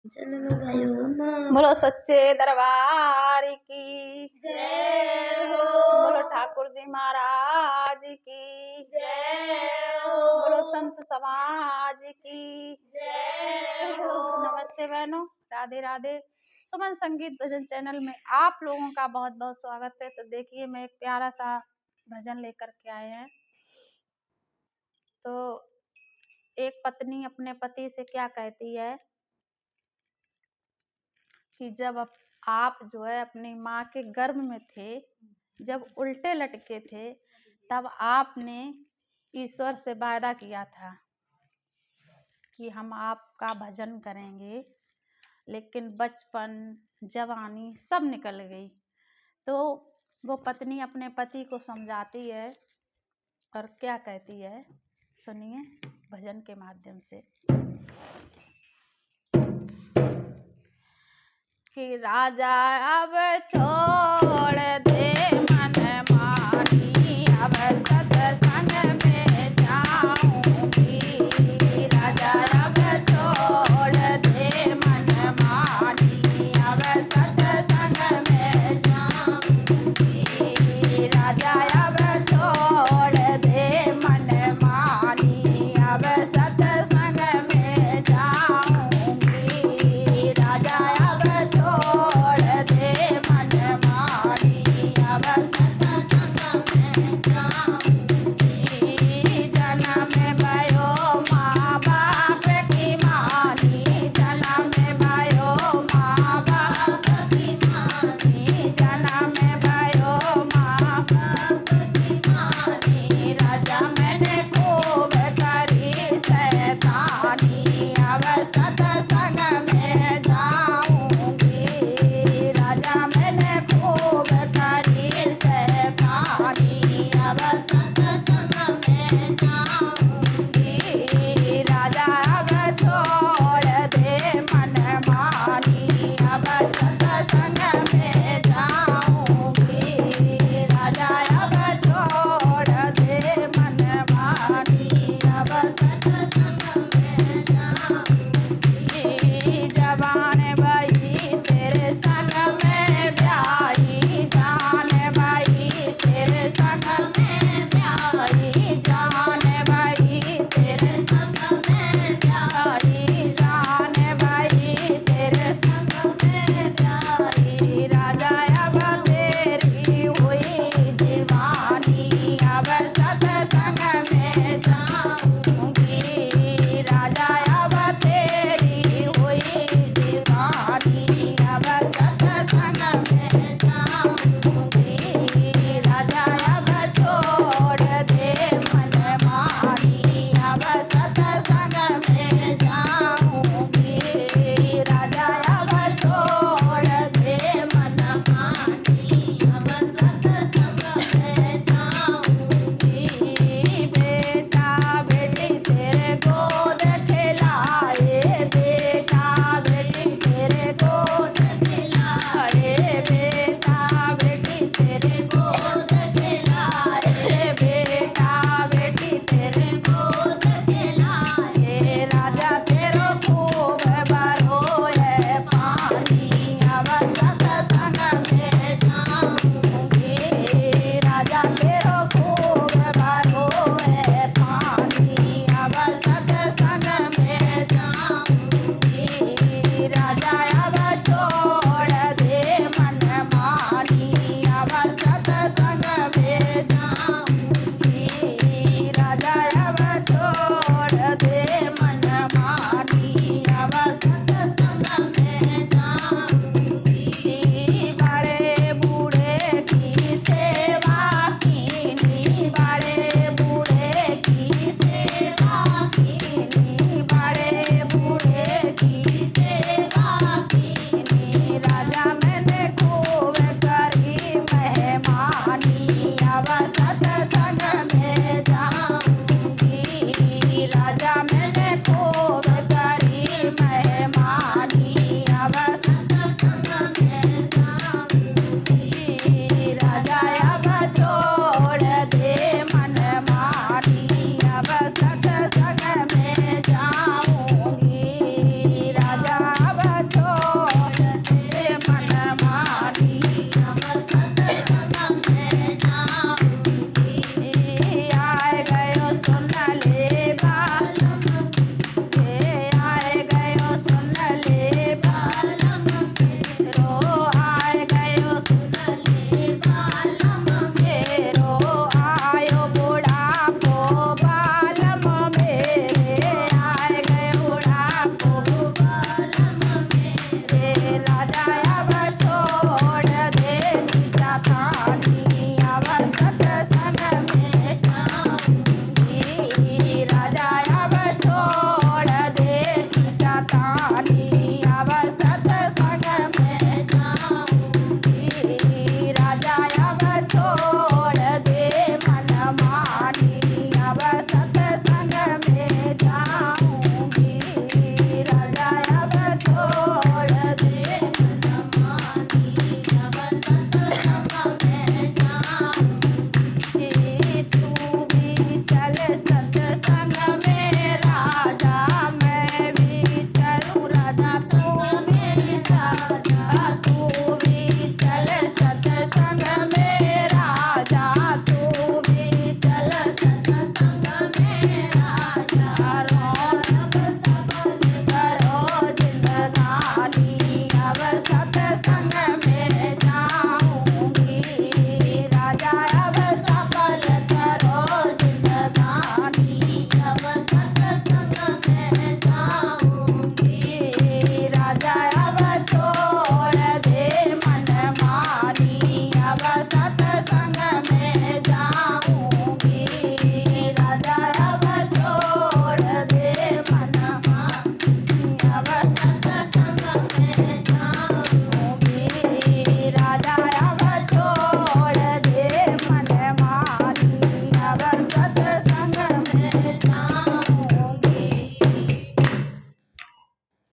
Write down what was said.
बोलो सच्चे दरबार की जय हो। बोलो ठाकुर जी महाराज की जय हो। बोलो संत समाज की जय हो। नमस्ते बहनों, राधे राधे। सुमन संगीत भजन चैनल में आप लोगों का बहुत बहुत स्वागत है। तो देखिए, मैं एक प्यारा सा भजन लेकर के आए हैं। तो एक पत्नी अपने पति से क्या कहती है कि जब आप जो है अपनी माँ के गर्भ में थे, जब उल्टे लटके थे, तब आपने ईश्वर से वादा किया था कि हम आपका भजन करेंगे, लेकिन बचपन जवानी सब निकल गई। तो वो पत्नी अपने पति को समझाती है और क्या कहती है, सुनिए भजन के माध्यम से। कि राजा अब छोड़